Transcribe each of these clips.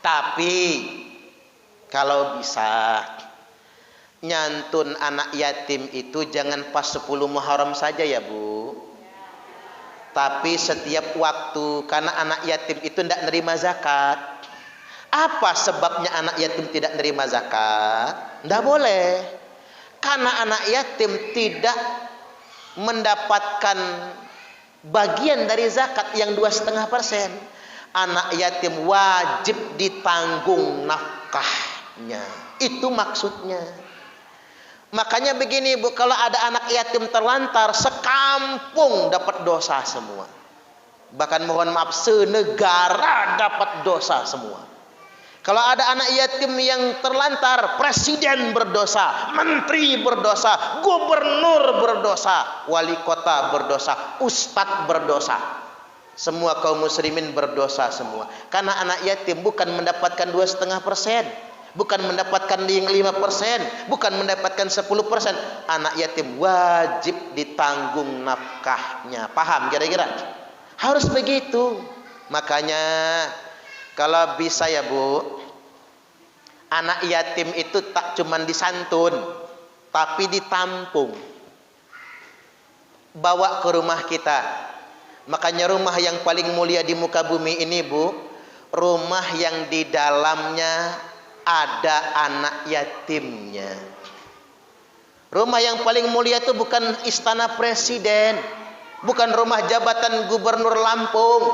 Tapi kalau bisa nyantun anak yatim itu jangan pas 10 Muharram saja ya Bu. Tapi setiap waktu, karena anak yatim itu tidak nerima zakat. Apa sebabnya anak yatim tidak nerima zakat? Tidak boleh. Karena anak yatim tidak mendapatkan bagian dari zakat yang 2,5%. Anak yatim wajib ditanggung nafkahnya. Itu maksudnya. Makanya begini Bu, kalau ada anak yatim terlantar, sekampung dapat dosa semua. Bahkan mohon maaf, senegara dapat dosa semua. Kalau ada anak yatim yang terlantar, presiden berdosa, menteri berdosa, gubernur berdosa, wali kota berdosa, ustadz berdosa. Semua kaum muslimin berdosa semua. Karena anak yatim bukan mendapatkan 2,5%. Bukan mendapatkan 5%, bukan mendapatkan 10%. Anak yatim wajib ditanggung nafkahnya. Paham kira-kira? Harus begitu. Makanya kalau bisa ya Bu, anak yatim itu tak cuman disantun, tapi ditampung. Bawa ke rumah kita. Makanya rumah yang paling mulia di muka bumi ini Bu, rumah yang di dalamnya ada anak yatimnya. Rumah yang paling mulia itu bukan istana presiden, bukan rumah jabatan gubernur Lampung,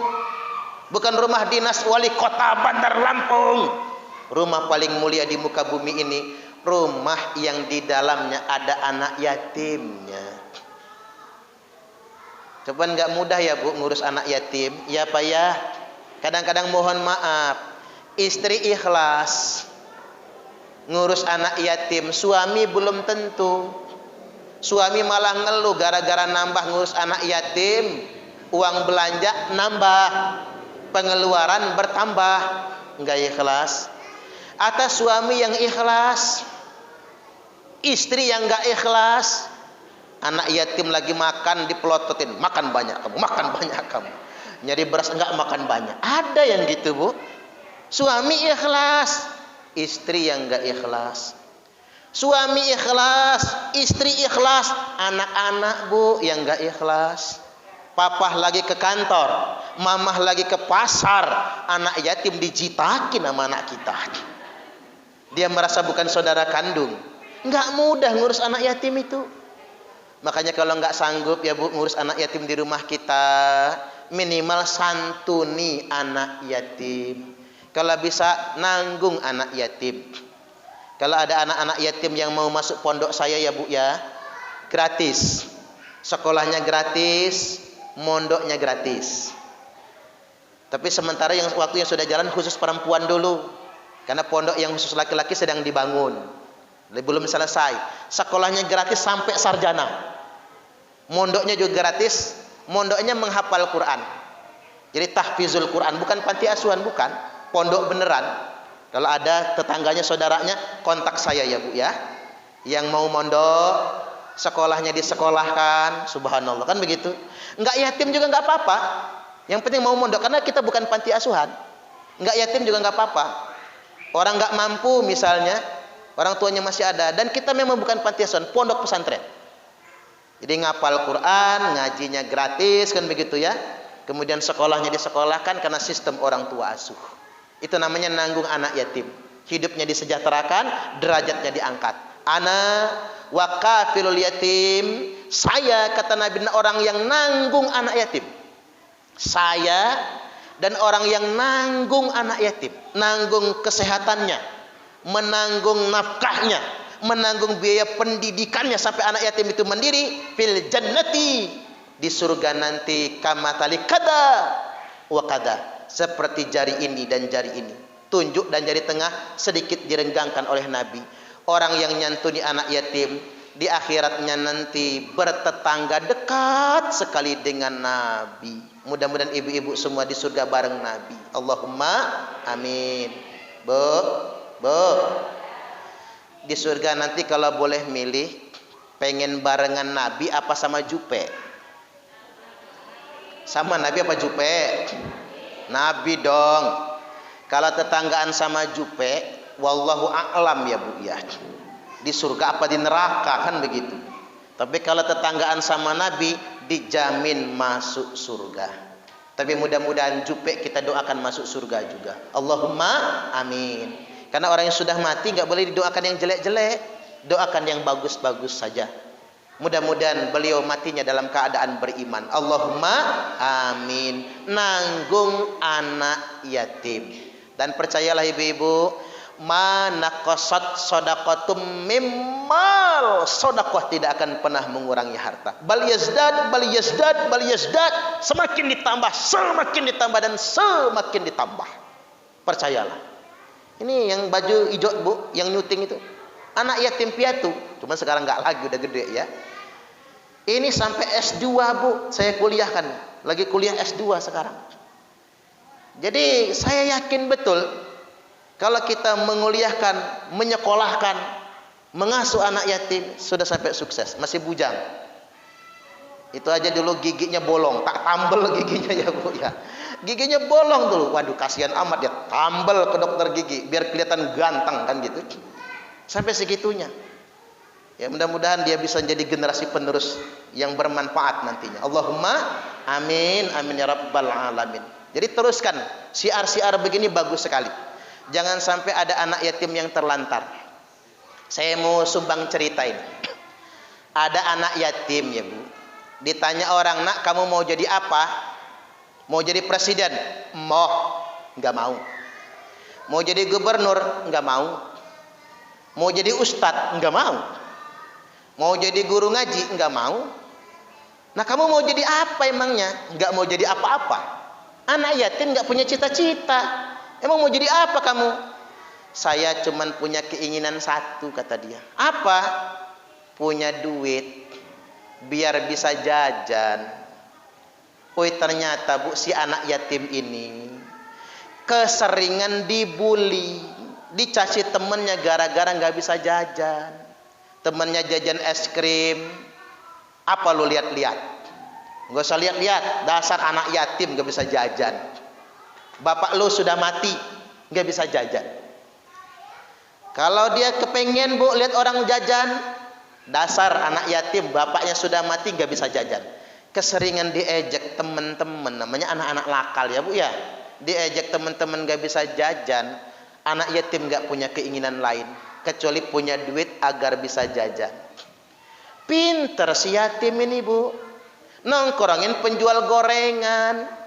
bukan rumah dinas wali kota Bandar Lampung. Rumah paling mulia di muka bumi ini rumah yang di dalamnya ada anak yatimnya. Coba nggak mudah ya Bu ngurus anak yatim, ya Pak ya. Kadang-kadang mohon maaf, istri ikhlas ngurus anak yatim, suami belum tentu. Suami malah ngeluh gara-gara nambah ngurus anak yatim, uang belanja nambah, pengeluaran bertambah. Enggak ikhlas. Atau suami yang ikhlas, istri yang enggak ikhlas. Anak yatim lagi makan dipelototin, makan banyak kamu, makan banyak kamu. Nyari beras enggak, makan banyak. Ada yang gitu Bu. Suami ikhlas, istri yang enggak ikhlas. Suami ikhlas, istri ikhlas, anak-anak Bu yang enggak ikhlas. Papa lagi ke kantor, mamah lagi ke pasar, anak yatim dijitakin sama anak kita. Dia merasa bukan saudara kandung. Enggak mudah ngurus anak yatim itu. Makanya kalau enggak sanggup ya Bu ngurus anak yatim di rumah kita, minimal santuni anak yatim. Kalau bisa nanggung anak yatim. Kalau ada anak-anak yatim yang mau masuk pondok saya ya Bu ya, gratis. Sekolahnya gratis, mondoknya gratis. Tapi sementara yang waktu yang sudah jalan khusus perempuan dulu. Karena pondok yang khusus laki-laki sedang dibangun. Belum selesai. Sekolahnya gratis sampai sarjana. Mondoknya juga gratis. Mondoknya menghafal Quran. Jadi tahfizul Quran, bukan panti asuhan, bukan. Pondok beneran. Kalau ada tetangganya, saudaranya, kontak saya ya Bu ya. Yang mau mondok, sekolahnya disekolahkan, subhanallah, kan begitu. Enggak yatim juga enggak apa-apa. Yang penting mau mondok, karena kita bukan panti asuhan. Enggak yatim juga enggak apa-apa. Orang enggak mampu misalnya, orang tuanya masih ada, dan kita memang bukan panti asuhan, pondok pesantren. Jadi ngapal Quran, ngajinya gratis, kan begitu ya. Kemudian sekolahnya disekolahkan karena sistem orang tua asuh. Itu namanya nanggung anak yatim. Hidupnya disejahterakan, derajatnya diangkat. Ana wa kafilul yatim. Saya, kata Nabi, orang yang nanggung anak yatim. Saya dan orang yang nanggung anak yatim. Nanggung kesehatannya, menanggung nafkahnya, menanggung biaya pendidikannya sampai anak yatim itu mandiri. Fil jannati, di surga nanti, kamatali kada wa kada. Seperti jari ini dan jari ini, tunjuk dan jari tengah sedikit direnggangkan oleh Nabi. Orang yang nyantuni anak yatim di akhiratnya nanti bertetangga dekat sekali dengan Nabi. Mudah-mudahan ibu-ibu semua di surga bareng Nabi. Allahumma amin. Bu, di surga nanti kalau boleh milih, pengen barengan Nabi apa sama Jupe? Sama Nabi apa Jupe? Nabi dong. Kalau tetanggaan sama jupe, wallahu a'lam ya Bu ya. Di surga apa di neraka kan begitu. Tapi kalau tetanggaan sama Nabi, dijamin masuk surga. Tapi mudah-mudahan jupe kita doakan masuk surga juga. Allahumma amin. Karena orang yang sudah mati nggak boleh didoakan yang jelek-jelek. Doakan yang bagus-bagus saja. Mudah-mudahan beliau matinya dalam keadaan beriman. Allahumma amin. Nanggung anak yatim. Dan percayalah ibu-ibu, manaqasat shadaqatum mimmal, sedekah tidak akan pernah mengurangi harta. Bal yazdad, bal yazdad, bal yazdad, semakin ditambah dan semakin ditambah. Percayalah. Ini yang baju hijau Bu, yang nyuting itu anak yatim piatu, cuma sekarang nggak lagi, udah gede ya. Ini sampai S2 Bu, saya kuliahkan, lagi kuliah S2 sekarang. Jadi saya yakin betul kalau kita menguliahkan, menyekolahkan, mengasuh anak yatim sudah sampai sukses, masih bujang. Itu aja dulu giginya bolong, tak tambel giginya ya Bu ya. Giginya bolong dulu. Waduh kasihan amat ya, tambel ke dokter gigi biar kelihatan ganteng kan gitu. Sampai segitunya. Ya mudah-mudahan dia bisa jadi generasi penerus yang bermanfaat nantinya. Allahumma amin amin ya rabbal alamin. Jadi teruskan siar-siar begini bagus sekali. Jangan sampai ada anak yatim yang terlantar. Saya mau sumbang cerita ini. Ada anak yatim ya Bu. Ditanya orang, nak kamu mau jadi apa? Mau jadi presiden? Mau. Enggak mau. Mau jadi gubernur? Enggak mau. Mau jadi ustadz? Enggak mau. Mau jadi guru ngaji? Enggak mau. Nah kamu mau jadi apa emangnya? Enggak mau jadi apa-apa. Anak yatim enggak punya cita-cita. Emang mau jadi apa kamu? Saya cuman punya keinginan satu kata dia. Apa? Punya duit biar bisa jajan. Woi ternyata Bu si anak yatim ini keseringan dibully, dicaci temennya gara-gara nggak bisa jajan. Temennya jajan es krim. Apa lu lihat-lihat? Nggak usah lihat-lihat. Dasar anak yatim nggak bisa jajan. Bapak lu sudah mati, nggak bisa jajan. Kalau dia kepengen Bu lihat orang jajan, dasar anak yatim, bapaknya sudah mati, nggak bisa jajan. Keseringan diejek teman-teman, namanya anak-anak lakal ya Bu ya. Diejek teman-teman nggak bisa jajan, anak yatim nggak punya keinginan lain kecuali punya duit agar bisa jajan. Pinter si yatim ini Bu, nongkrongin penjual gorengan.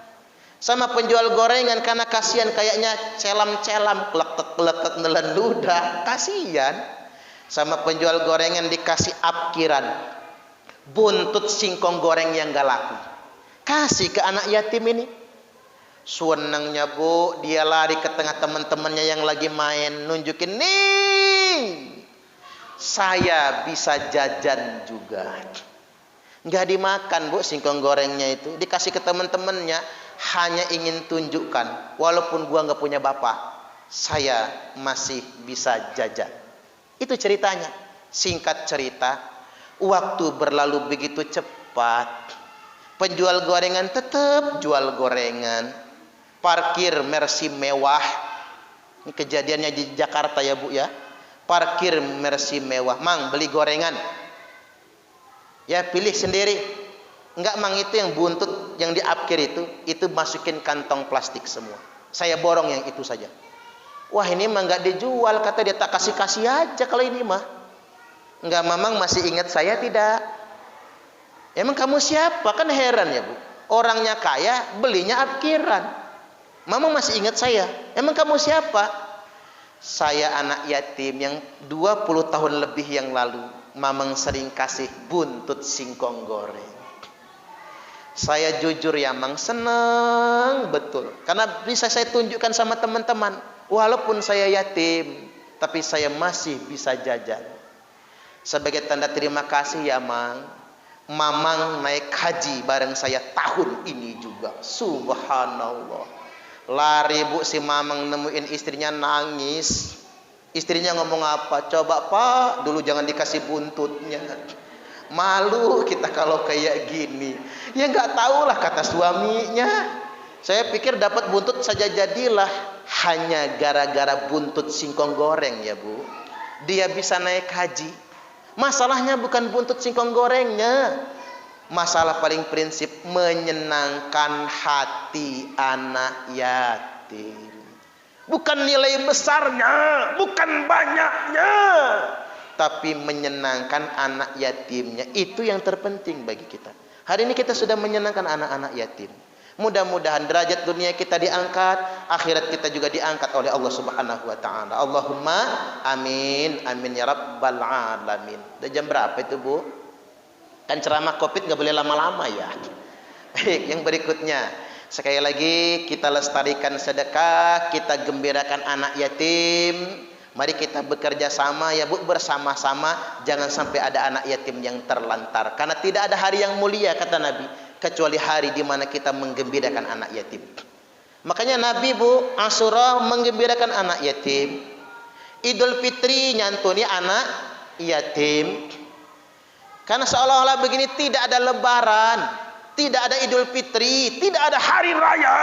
Sama penjual gorengan karena kasihan kayaknya celam-celam, klek-klek nelen ludah, kasihan. Sama penjual gorengan dikasih apkiran, buntut singkong goreng yang gak laku, kasih ke anak yatim ini. Senangnya Bu, dia lari ke tengah teman-temannya yang lagi main, nunjukin nih, saya bisa jajan juga. Nggak dimakan Bu singkong gorengnya itu, dikasih ke teman-temannya, hanya ingin tunjukkan walaupun gua nggak punya bapak, saya masih bisa jajan. Itu ceritanya. Singkat cerita, waktu berlalu begitu cepat. Penjual gorengan tetap jual gorengan, parkir Mercy mewah. Ini kejadiannya di Jakarta ya Bu ya. Parkir Mercy mewah, Mang beli gorengan. Ya pilih sendiri. Enggak Mang, itu yang buntut yang diapkir itu masukin kantong plastik semua. Saya borong yang itu saja. Wah ini mah enggak dijual, kata dia, tak kasih-kasih aja kalau ini mah. Enggak, Mamang masih ingat saya tidak? Emang kamu siapa? Kan heran ya Bu. Orangnya kaya, belinya apkiran. Mamang masih ingat saya? Emang kamu siapa? Saya anak yatim yang 20 tahun lebih yang lalu Mamang sering kasih buntut singkong goreng. Saya jujur ya Mang, senang betul karena bisa saya tunjukkan sama teman-teman, walaupun saya yatim tapi saya masih bisa jajan. Sebagai tanda terima kasih ya Mang, Mamang naik haji bareng saya tahun ini juga. Subhanallah. Lari Bu si Mamang nemuin istrinya nangis. Istrinya ngomong apa? Coba Pak, dulu jangan dikasih buntutnya. Malu kita kalau kayak gini. Ya nggak tahulah kata suaminya. Saya pikir dapat buntut saja jadilah. hanya gara-gara buntut singkong goreng ya Bu, dia bisa naik haji. Masalahnya bukan buntut singkong gorengnya, masalah paling prinsip menyenangkan hati anak yatim. Bukan nilai besarnya, bukan banyaknya, tapi menyenangkan anak yatimnya. Itu yang terpenting bagi kita. Hari ini kita sudah menyenangkan anak-anak yatim. Mudah-mudahan derajat dunia kita diangkat, akhirat kita juga diangkat oleh Allah Subhanahu wa taala. Allahumma amin, amin ya rabbal alamin. Udah jam berapa itu Bu? Kan ceramah Covid nggak boleh lama-lama ya. Baik, yang berikutnya, sekali lagi kita lestarikan sedekah, kita gembirakan anak yatim. Mari kita bekerja sama ya Bu, bersama-sama, jangan sampai ada anak yatim yang terlantar. Karena tidak ada hari yang mulia kata Nabi kecuali hari di mana kita menggembirakan anak yatim. Makanya Nabi Bu, Asyura menggembirakan anak yatim. Idul Fitri nyantuni anak yatim. Karena seolah-olah begini, tidak ada lebaran, tidak ada Idul Fitri, tidak ada hari raya,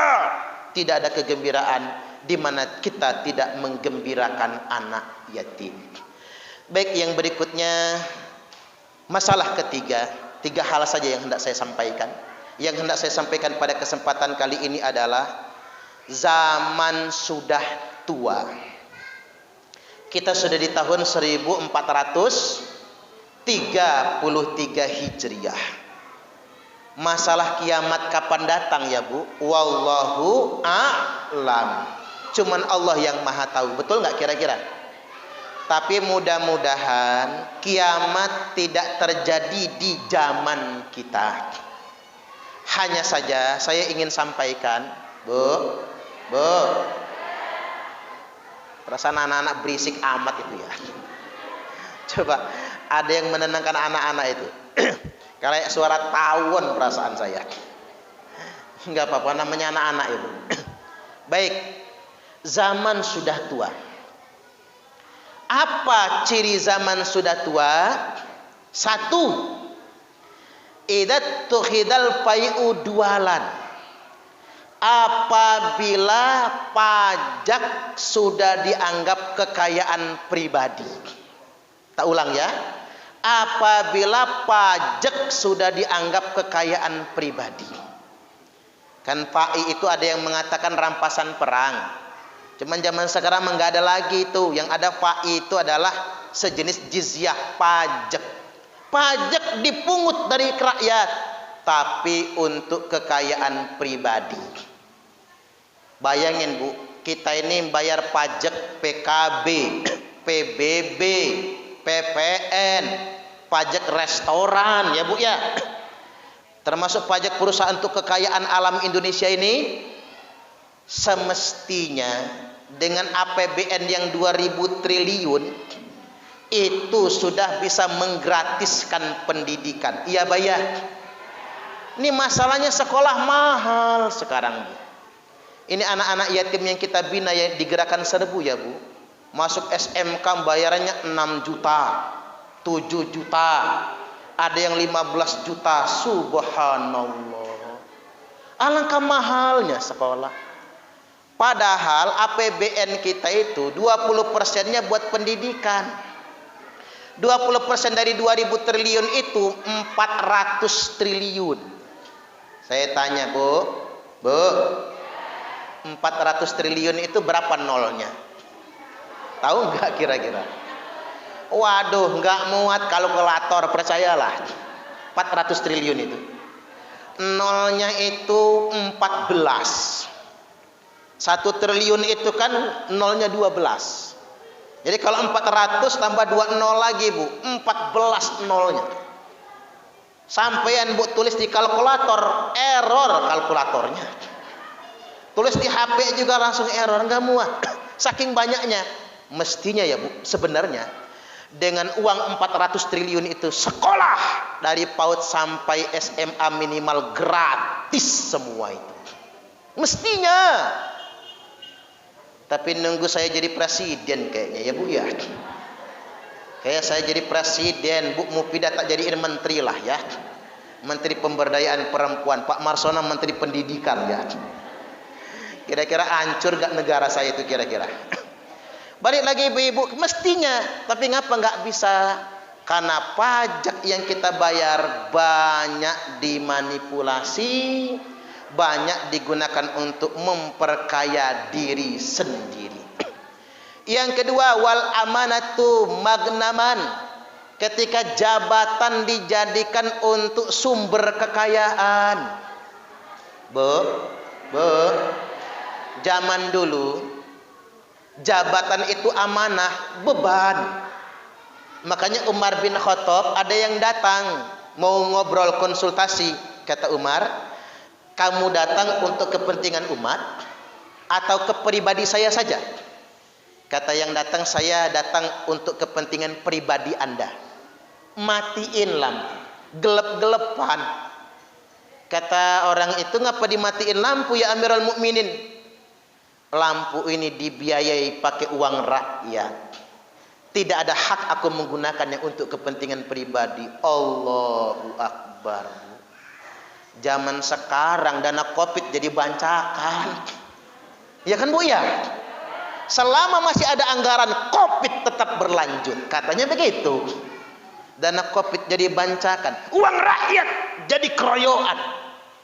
tidak ada kegembiraan di mana kita tidak menggembirakan anak yatim. Baik, yang berikutnya, masalah ketiga, 3 hal saja yang hendak saya sampaikan. Yang hendak saya sampaikan pada kesempatan kali ini adalah zaman sudah tua. Kita sudah di tahun 1433 Hijriah. Masalah kiamat kapan datang ya Bu? Wallahu a'lam. Cuman Allah yang maha tahu. Betul nggak kira-kira? Tapi mudah-mudahan kiamat tidak terjadi di zaman kita. Hanya saja saya ingin sampaikan, Bu, perasaan anak-anak berisik amat itu ya. Coba ada yang menenangkan anak-anak itu. Kayak suara tawon perasaan saya. Enggak apa-apa, namanya anak-anak itu. Baik, zaman sudah tua. Apa ciri zaman sudah tua? 1, idat tukhidal pai'u dualan. Apabila pajak sudah dianggap kekayaan pribadi. Tak ulang ya. Apabila pajak sudah dianggap kekayaan pribadi. Kan pai itu ada yang mengatakan rampasan perang. Cuman zaman sekarang enggak ada lagi itu. Yang ada pai itu adalah sejenis jizyah, pajak. Pajak dipungut dari rakyat, tapi untuk kekayaan pribadi. Bayangin Bu, kita ini bayar pajak PKB, PBB, PPN, pajak restoran ya Bu ya. Termasuk pajak perusahaan untuk kekayaan alam Indonesia ini. Semestinya dengan APBN yang 2000 triliun itu sudah bisa menggratiskan pendidikan. Iya bayar. Ini masalahnya sekolah mahal sekarang Bu. Ini anak-anak yatim yang kita bina ya, di Gerakan Serbu ya Bu. Masuk SMK bayarannya 6 juta, 7 juta, ada yang 15 juta. Subhanallah. Alangkah mahalnya sekolah. Padahal APBN kita itu 20%-nya buat pendidikan. 20% dari 2000 triliun itu 400 triliun. Saya tanya Bu, 400 triliun itu berapa nolnya? Tahu nggak kira-kira? Waduh, nggak muat kalkulator, percayalah. 400 triliun itu. Nolnya itu 14. 1 triliun itu kan nolnya 12. Jadi kalau 400 tambah 2 nol lagi Bu, 14 nolnya. Sampean Bu tulis di kalkulator, error kalkulatornya. Tulis di HP juga langsung error, nggak muat. Saking banyaknya. Mestinya ya Bu, sebenarnya dengan uang 400 triliun itu sekolah dari PAUD sampai SMA minimal gratis semua itu. Mestinya. Tapi nunggu saya jadi presiden kayaknya ya Bu ya. Kayak saya jadi presiden, Bu Mufidah tak jadi menteri lah ya. Menteri Pemberdayaan Perempuan, Pak Marsono Menteri Pendidikan ya. Kira-kira hancur gak negara saya itu kira-kira? Balik lagi ibu-ibu, mestinya, tapi ngapa nggak bisa? Karena pajak yang kita bayar banyak dimanipulasi, banyak digunakan untuk memperkaya diri sendiri. Yang kedua, wal amanatu magnaman. Ketika jabatan dijadikan untuk sumber kekayaan. Zaman dulu jabatan itu amanah, beban. Makanya Umar bin Khattab ada yang datang mau ngobrol konsultasi, kata Umar, kamu datang untuk kepentingan umat atau ke pribadi saya saja? Kata yang datang, saya datang untuk kepentingan pribadi Anda. Matiin lampu, gelap-gelapan. Kata orang itu, ngapa dimatiin lampu ya Amirul Mukminin? Lampu ini dibiayai pakai uang rakyat. Tidak ada hak aku menggunakannya untuk kepentingan pribadi. Allahu Akbar. Zaman sekarang dana Covid jadi bancakan. Ya kan Bu ya? Selama masih ada anggaran, Covid tetap berlanjut. Katanya begitu. Dana Covid jadi bancakan. Uang rakyat jadi keroyokan.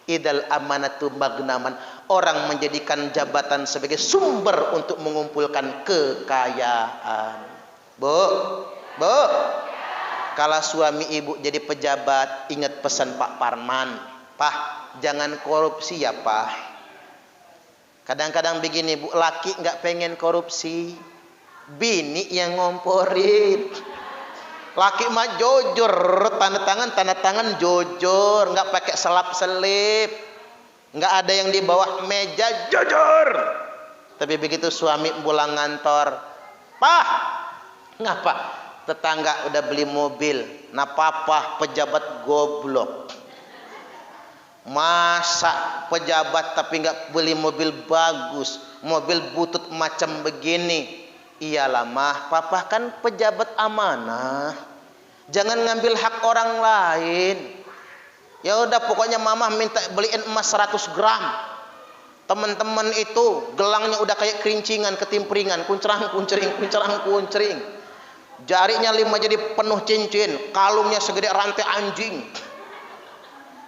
Idal amanatu magnaman. Orang menjadikan jabatan sebagai sumber untuk mengumpulkan kekayaan. Bu. Kalau suami ibu jadi pejabat, ingat pesan Pak Parman. Pak, jangan korupsi ya Pak. Kadang-kadang begini Bu, laki nggak pengen korupsi, bini yang ngomporin. Laki mah jujur, tanda tangan jujur, nggak pakai selap-selip, nggak ada yang di bawah meja, jujur. Tapi begitu suami pulang ngantor, Pak, ngapa? Tetangga udah beli mobil, nah papa pejabat goblok. Masa pejabat tapi nggak beli mobil bagus, mobil butut macam begini? Iyalah mah, papa kan pejabat amanah. Jangan ngambil hak orang lain. Ya udah pokoknya mama minta beliin emas 100 gram. Teman-teman itu gelangnya udah kayak kerincingan, ketimpringan, kuncering. Jarinya 5 jadi penuh cincin, kalungnya segede rantai anjing.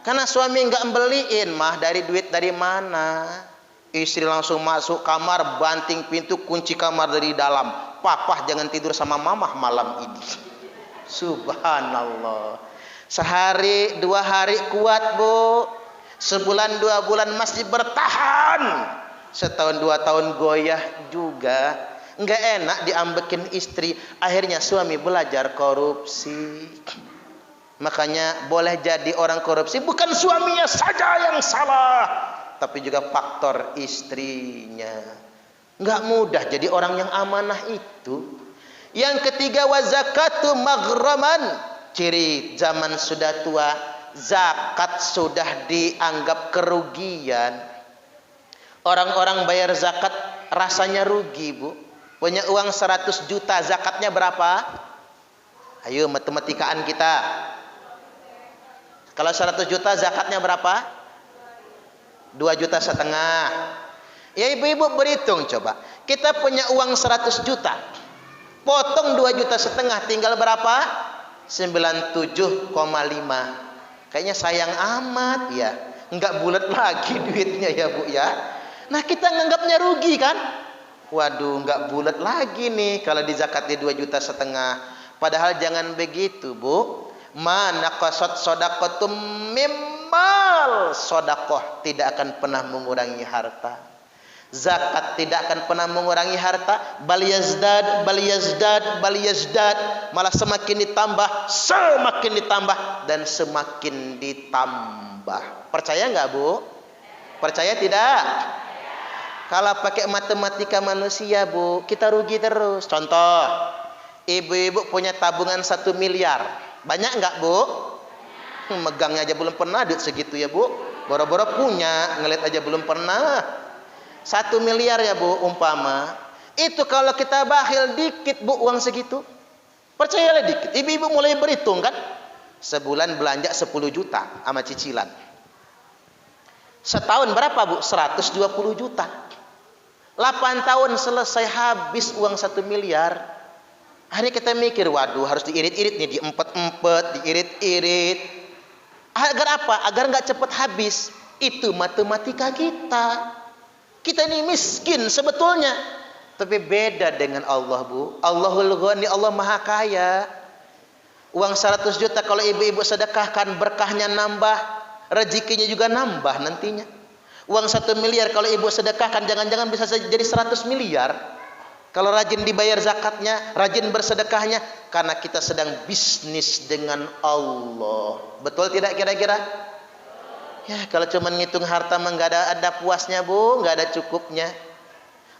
Karena suami nggak beliin mah, dari duit dari mana? Istri langsung masuk kamar, banting pintu, kunci kamar dari dalam. Papa jangan tidur sama mamah malam ini. Subhanallah. Sehari 2 hari kuat Bu. Sebulan 2 bulan masih bertahan. Setahun 2 tahun goyah juga. Nggak enak diambekin istri. Akhirnya suami belajar korupsi. Makanya boleh jadi orang korupsi bukan suaminya saja yang salah, tapi juga faktor istrinya. Nggak mudah jadi orang yang amanah itu. Yang ketiga, wa zakatu maghraman. Ciri zaman sudah tua, zakat sudah dianggap kerugian. Orang-orang bayar zakat rasanya rugi Bu. Punya uang 100 juta, zakatnya berapa? Ayo matematikaan kita. Kalau 100 juta zakatnya berapa? 2,5 juta. Ya ibu-ibu berhitung coba. Kita punya uang 100 juta. Potong 2,5 juta, tinggal berapa? 97,5. Kayaknya sayang amat ya. Enggak bulat lagi duitnya ya Bu ya. Nah kita nganggapnya rugi kan? Waduh, enggak bulat lagi nih kalau dizakati 2,5 juta. Padahal jangan begitu Bu. Mana qasad shadaqatum mimmal, sedekah tidak akan pernah mengurangi harta. Zakat tidak akan pernah mengurangi harta. Bal yazdad, malah semakin ditambah dan semakin ditambah. Percaya nggak Bu? Percaya tidak? Kalau pakai matematika manusia Bu, kita rugi terus. Contoh, ibu-ibu punya tabungan 1 miliar. Banyak nggak Bu? Megangnya aja belum pernah duit segitu ya Bu. Boro-boro punya, ngeliat aja belum pernah. 1 miliar ya Bu umpama. Itu kalau kita bakhil dikit Bu uang segitu. Percayalah dikit. Ibu-ibu mulai berhitung kan. Sebulan belanja 10 juta sama cicilan. Setahun berapa Bu? 120 juta. 8 tahun selesai, habis uang 1 miliar. Akhirnya kita mikir, waduh harus diirit-irit nih, diempet-empet, diirit-irit. Agar apa? Agar nggak cepat habis. Itu matematika kita. Kita ini miskin sebetulnya. Tapi beda dengan Allah, Bu. Allahul Ghani, Allah Maha Kaya. Uang 100 juta kalau ibu-ibu sedekahkan, berkahnya nambah, rezekinya juga nambah nantinya. Uang 1 miliar kalau ibu sedekahkan, jangan-jangan bisa jadi 100 miliar. Kalau rajin dibayar zakatnya, rajin bersedekahnya, karena kita sedang bisnis dengan Allah. Betul tidak kira-kira? Ya, kalau cuma ngitung harta mah nggak ada puasnya, Bu, nggak ada cukupnya.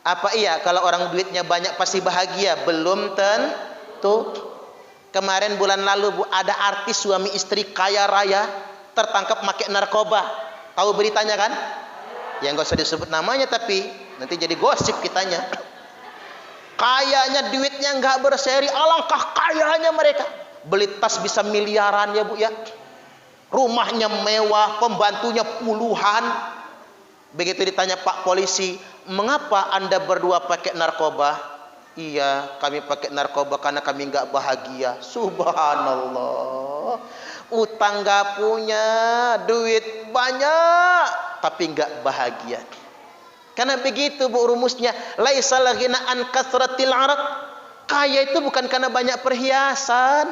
Apa iya kalau orang duitnya banyak pasti bahagia? Belum tentu. Kemarin bulan lalu, Bu, ada artis suami istri kaya raya tertangkap pakai narkoba. Tahu beritanya kan? Ya nggak usah disebut namanya, tapi nanti jadi gosip kitanya. Kayanya, duitnya nggak berseri, alangkah kayanya mereka. Beli tas bisa miliaran ya, Bu ya. Rumahnya mewah, pembantunya puluhan. Begitu ditanya Pak polisi, mengapa Anda berdua pakai narkoba? Iya, kami pakai narkoba karena kami nggak bahagia. Subhanallah. Utang nggak punya, duit banyak, tapi nggak bahagia. Karena begitu, Bu, rumusnya. Laisal ghina an kasratil arad. Kaya itu bukan karena banyak perhiasan.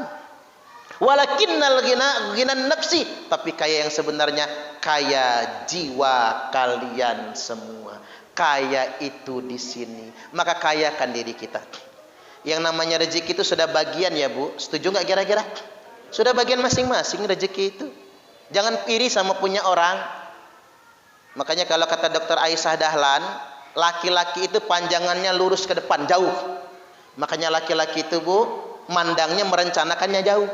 Walakinnal ghinan nafsi. Tapi kaya yang sebenarnya kaya jiwa kalian semua. Kaya itu di sini. Maka kayakan diri kita. Yang namanya rezeki itu sudah bagian ya, Bu. Setuju nggak kira-kira? Sudah bagian masing-masing rezeki itu. Jangan iri sama punya orang. Makanya kalau kata Dr. Aisyah Dahlan, laki-laki itu panjangannya lurus ke depan, jauh. Makanya laki-laki itu, Bu, mandangnya merencanakannya jauh.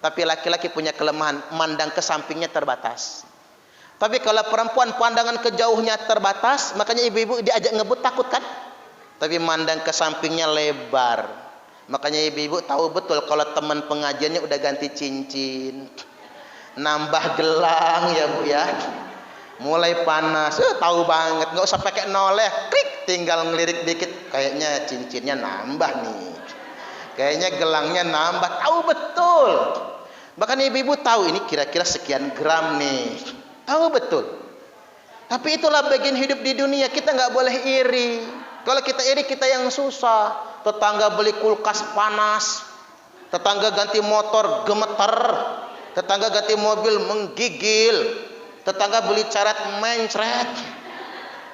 Tapi laki-laki punya kelemahan, mandang ke sampingnya terbatas. Tapi kalau perempuan pandangan ke jauhnya terbatas, makanya ibu-ibu diajak ngebut takut kan? Tapi mandang ke sampingnya lebar. Makanya ibu-ibu tahu betul kalau teman pengajiannya udah ganti cincin, nambah gelang ya, Bu ya. Mulai panas, tahu banget, nggak usah pakai noleh, klik, tinggal ngelirik dikit, kayaknya cincinnya nambah nih, kayaknya gelangnya nambah, tahu betul. Bahkan ibu-ibu tahu ini kira-kira sekian gram nih, tahu betul. Tapi itulah bagian hidup di dunia, kita nggak boleh iri. Kalau kita iri, kita yang susah. Tetangga beli kulkas panas, tetangga ganti motor gemeter, tetangga ganti mobil menggigil, tetangga beli carat mencret.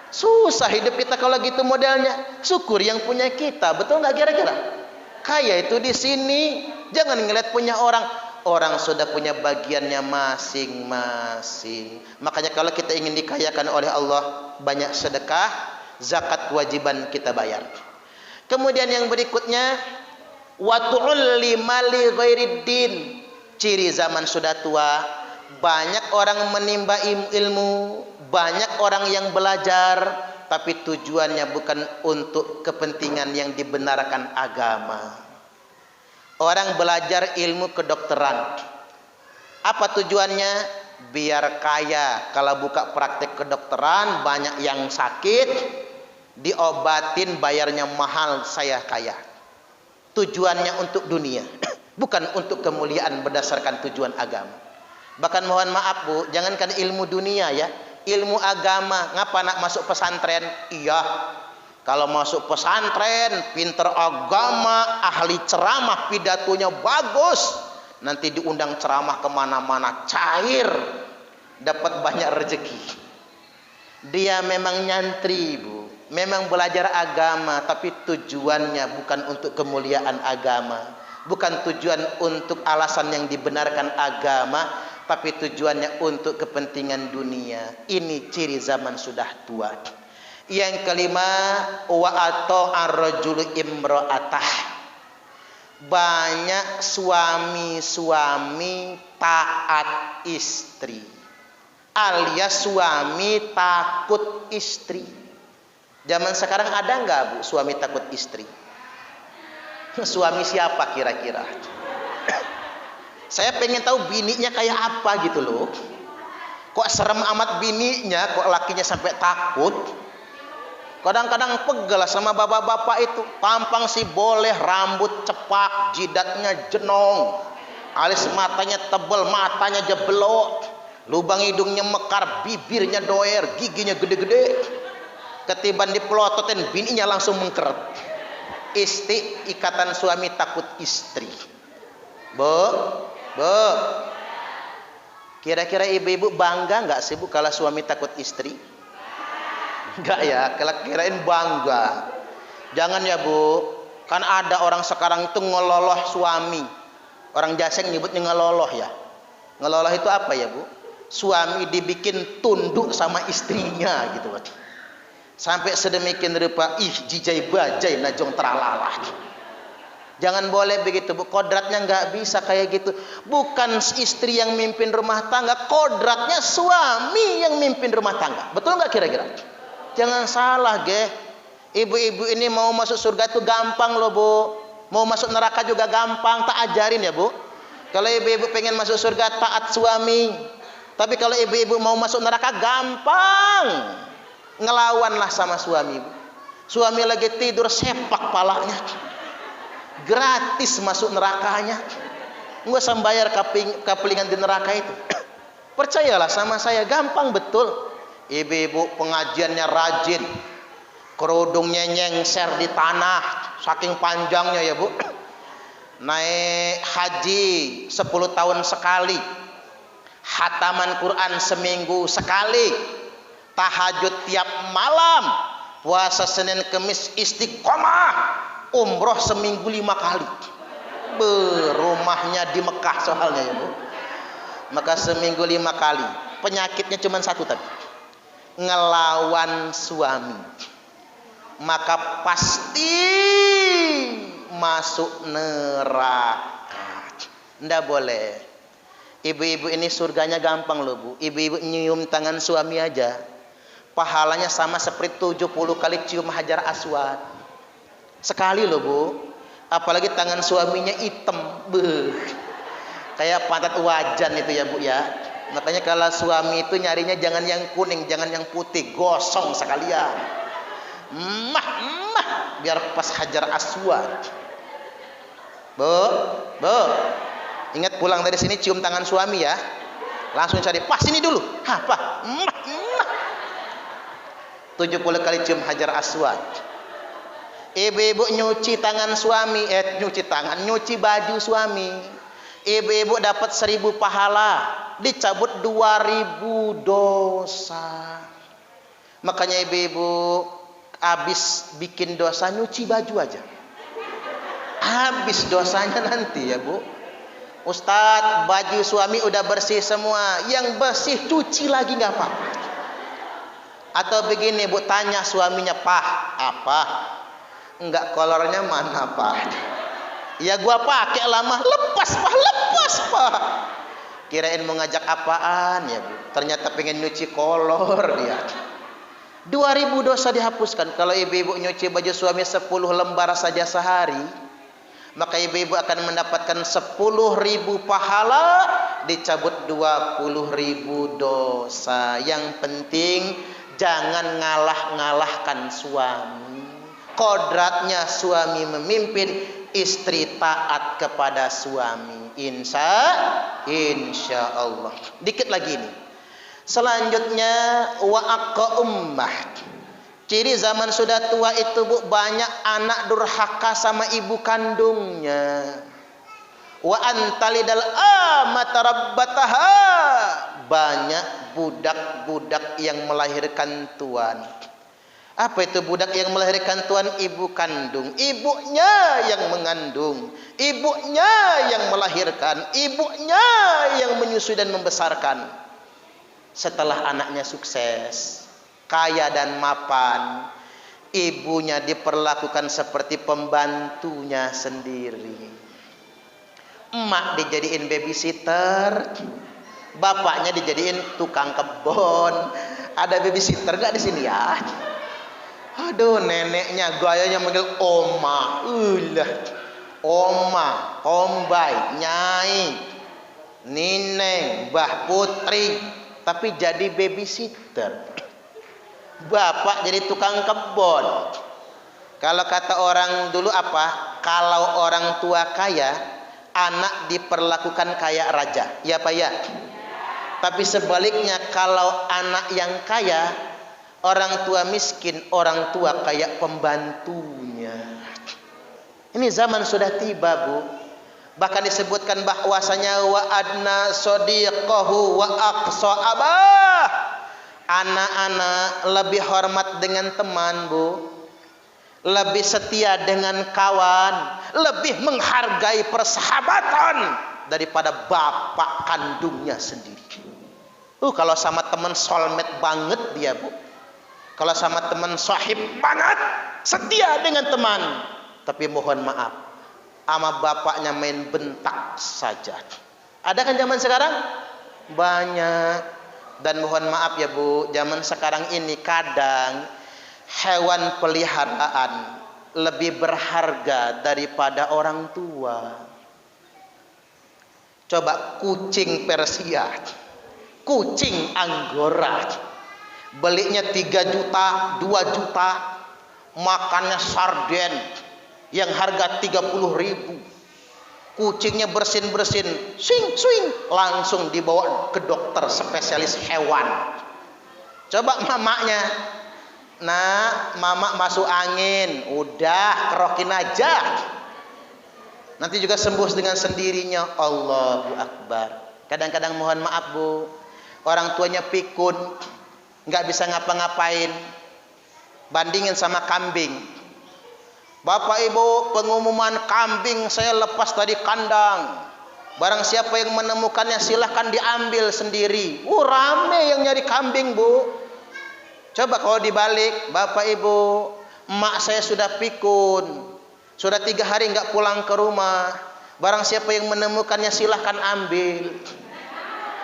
Susah hidup kita kalau gitu modelnya. Syukur yang punya kita, betul nggak kira-kira? Kaya itu di sini. Jangan ngeliat punya orang. Orang sudah punya bagiannya masing-masing. Makanya kalau kita ingin dikayakan oleh Allah, banyak sedekah, zakat kewajiban kita bayar. Kemudian yang berikutnya, wa tu'alli mali ghairiddin. Ciri zaman sudah tua, banyak orang menimba ilmu, banyak orang yang belajar, tapi tujuannya bukan untuk kepentingan yang dibenarkan agama. Orang belajar ilmu kedokteran, apa tujuannya? Biar kaya. Kalau buka praktek kedokteran, banyak yang sakit, diobatin bayarnya mahal, saya kaya. Tujuannya untuk dunia, bukan untuk kemuliaan berdasarkan tujuan agama. Bahkan mohon maaf, Bu, jangankan ilmu dunia ya, ilmu agama. Ngapa nak masuk pesantren? Iya, kalau masuk pesantren, pinter agama, ahli ceramah, pidatonya bagus, nanti diundang ceramah kemana-mana, cair, dapat banyak rezeki. Dia memang nyantri, Bu, memang belajar agama, tapi tujuannya bukan untuk kemuliaan agama, bukan tujuan untuk alasan yang dibenarkan agama, tapi tujuannya untuk kepentingan dunia. Ini ciri zaman sudah tua. Yang kelima, wa ata'a ar-rajulu imra'atah. Banyak suami-suami taat istri, alias suami takut istri. Zaman sekarang ada nggak, Bu, suami takut istri? Suami siapa kira-kira? Saya pengen tahu bininya kayak apa gitu loh. Kok serem amat bininya, kok lakinya sampai takut? Kadang-kadang pegel sama bapak-bapak itu, tampang si boleh, rambut cepak, jidatnya jenong, alis matanya tebel, matanya jeblok, lubang hidungnya mekar, bibirnya doer, giginya gede-gede. Ketiban dipelototin, bininya langsung mengkeret. Ikatan suami takut istri. Bu, kira-kira ibu-ibu bangga nggak sih bu kalau suami takut istri? Enggak ya, kalau kirain bangga. Jangan ya bu, kan ada orang sekarang itu ngeloloh suami. Orang Jaseng nyebutnya ngeloloh ya. Ngeloloh itu apa ya bu? Suami dibikin tunduk sama istrinya gitu. Sampai sedemikian rupa, jijai bajai najong teralalah. Jangan boleh begitu bu, kodratnya nggak bisa kayak gitu. Bukan istri yang mimpin rumah tangga, kodratnya suami yang mimpin rumah tangga. Betul nggak kira-kira? Jangan salah ge, ibu-ibu ini mau masuk surga itu gampang loh bu, mau masuk neraka juga gampang. Tak ajarin ya bu. Kalau ibu-ibu pengen masuk surga taat suami, tapi kalau ibu-ibu mau masuk neraka gampang, ngelawanlah sama suami. Suami lagi tidur sepak palanya, gratis masuk nerakanya. Nggak usah bayar kapelingan di neraka itu. Percayalah sama saya, gampang betul. Ibu-ibu pengajiannya rajin, kerudungnya nyengser di tanah saking panjangnya ya bu. Naik haji 10 tahun sekali, khataman Quran seminggu sekali, tahajud tiap malam, puasa Senin Kemis istiqomah, umroh seminggu 5 kali. Rumahnya di Mekah soalnya ya bu. Maka seminggu 5 kali. Penyakitnya cuma satu tadi, ngelawan suami. Maka pasti masuk neraka. Ndak boleh. Ibu-ibu ini surganya gampang loh bu. Ibu-ibu nyium tangan suami aja, pahalanya sama seperti 70 kali cium hajar aswad. Sekali loh bu. Apalagi tangan suaminya hitam, kayak pantat wajan itu ya bu ya. Makanya kalau suami itu nyarinya jangan yang kuning, jangan yang putih, gosong sekalian. Biar pas hajar aswad. Bu, ingat pulang dari sini cium tangan suami ya. Langsung cari, pas ini dulu. Apa? 70 kali cium hajar aswad. Ibu-ibu nyuci tangan suami, nyuci baju suami. Ibu-ibu dapat 1000 pahala, dicabut 2000 dosa. Makanya ibu-ibu habis bikin dosa nyuci baju aja, habis dosanya nanti ya bu. Ustadz, baju suami udah bersih semua, yang bersih cuci lagi nggak apa-apa. Atau begini bu, tanya suaminya, Pak, apa? Enggak, kolornya mana Pak? Ya gua pakai lama, lepas Pak. Kirain mau ngajak apaan ya bu, ternyata pengen nyuci kolor dia. 2000 dosa dihapuskan. Kalau ibu-ibu nyuci baju suami 10 lembar saja sehari, maka ibu-ibu akan mendapatkan 10.000 pahala, dicabut 20.000 dosa. Yang penting jangan ngalah-ngalahkan suami. Kodratnya suami memimpin, istri taat kepada suami. Insya Allah. Dikit lagi nih. Selanjutnya wa aqqa ummah. Ciri zaman sudah tua itu bu, banyak anak durhaka sama ibu kandungnya. Wa antalidal amata, banyak budak-budak yang melahirkan tuan. Apa itu budak yang melahirkan tuan? Ibu kandung. Ibunya yang mengandung, ibunya yang melahirkan, ibunya yang menyusui dan membesarkan. Setelah anaknya sukses, kaya dan mapan, ibunya diperlakukan seperti pembantunya sendiri. Emak dijadiin babysitter, bapaknya dijadiin tukang kebun. Ada babysitter gak di sini ya? Aduh, neneknya gayanya manggil oma. Oma, Ombay, Nyai, Nineng, Mbah Putri, tapi jadi babysitter. bapak jadi tukang kebun. Kalau kata orang dulu apa? Kalau orang tua kaya, anak diperlakukan kayak raja. Ya Pak ya? Tapi sebaliknya kalau anak yang kaya, orang tua miskin, orang tua kayak pembantunya. Ini zaman sudah tiba, Bu. Bahkan disebutkan bahwasanya wa adna sadiqahu wa aqsa abah. Anak-anak lebih hormat dengan teman, Bu. Lebih setia dengan kawan, lebih menghargai persahabatan daripada bapak kandungnya sendiri. Kalau sama teman soulmate banget dia, Bu. Kalau sama teman sahib banget, setia dengan teman. Tapi mohon maaf, sama bapaknya main bentak saja. Ada kan zaman sekarang? Banyak. Dan mohon maaf ya Bu, zaman sekarang ini kadang hewan peliharaan lebih berharga daripada orang tua. Coba kucing Persia, kucing Anggora, belinya 3 juta, 2 juta, makannya sarden yang harga 30.000. Kucingnya bersin-bersin, swing, langsung dibawa ke dokter spesialis hewan. Coba mamanya, nah, mama masuk angin, udah kerokin aja. Nanti juga sembuh dengan sendirinya. Allahu Akbar. Kadang-kadang mohon maaf Bu, orang tuanya pikun, nggak bisa ngapa-ngapain. Bandingin sama kambing. Bapak Ibu, pengumuman kambing saya lepas tadi kandang. Barang siapa yang menemukannya silahkan diambil sendiri. Rame yang nyari kambing Bu. Coba kalau dibalik, Bapak Ibu, emak saya sudah pikun, sudah 3 hari nggak pulang ke rumah. Barang siapa yang menemukannya silahkan ambil.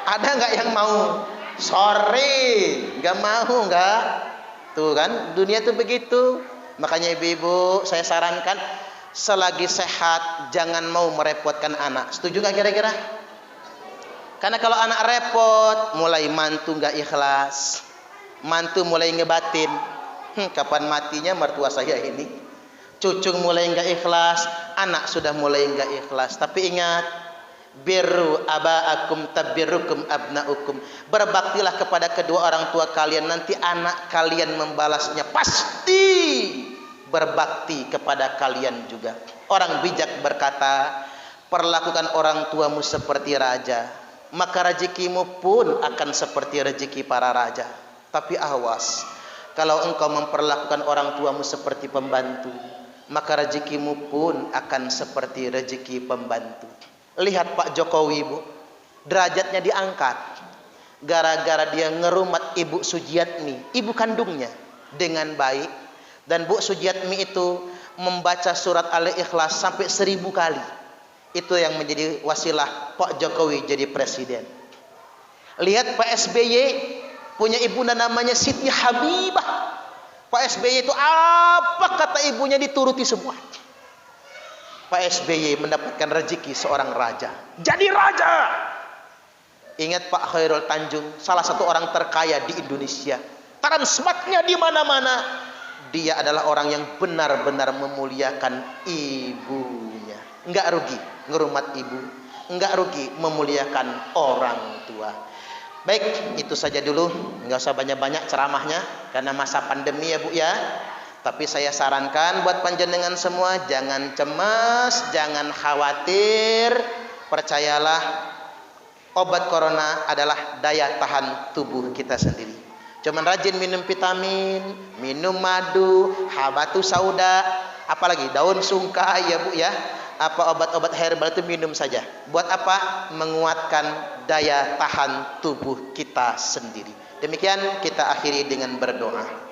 Ada nggak yang mau? Sorry, nggak mau nggak? Tuh kan, dunia tuh begitu. Makanya ibu-ibu, saya sarankan selagi sehat jangan mau merepotkan anak. Setuju nggak kira-kira? Karena kalau anak repot, mulai mantu nggak ikhlas. Mantu mulai ngebatin, kapan matinya mertua saya ini. Cucu mulai nggak ikhlas, anak sudah mulai nggak ikhlas. Tapi ingat, birru abaakum tabirrukum abnaukum. Berbaktilah kepada kedua orang tua kalian, nanti anak kalian membalasnya. Pasti berbakti kepada kalian juga. Orang bijak berkata, perlakukan orang tuamu seperti raja, maka rezekimu pun akan seperti rezeki para raja. Tapi awas, kalau engkau memperlakukan orang tuamu seperti pembantu, maka rezekimu pun akan seperti rezeki pembantu. Lihat Pak Jokowi Bu, derajatnya diangkat gara-gara dia ngerumat Ibu Sujiatmi, ibu kandungnya, dengan baik. Dan Bu Sujiatmi itu membaca surat Al-Ikhlas sampai 1000 kali. Itu yang menjadi wasilah Pak Jokowi jadi presiden. Lihat Pak SBY, punya ibunda namanya Siti Habibah. Pak SBY itu apa kata ibunya dituruti semua. Pak SBY mendapatkan rezeki seorang raja, jadi raja. Ingat Pak Khairul Tanjung, salah satu orang terkaya di Indonesia. Transmartnya di mana-mana. Dia adalah orang yang benar-benar memuliakan ibunya. Enggak rugi ngerumat ibu, enggak rugi memuliakan orang tua. Baik, itu saja dulu. Enggak usah banyak-banyak ceramahnya karena masa pandemi ya Bu ya. Tapi saya sarankan buat panjenengan semua, jangan cemas, jangan khawatir. Percayalah, obat corona adalah daya tahan tubuh kita sendiri. Cuman rajin minum vitamin, minum madu, habatus sauda, apalagi daun sungkai ya Bu ya. Apa obat-obat herbal itu minum saja. Buat apa? Menguatkan daya tahan tubuh kita sendiri. Demikian kita akhiri dengan berdoa.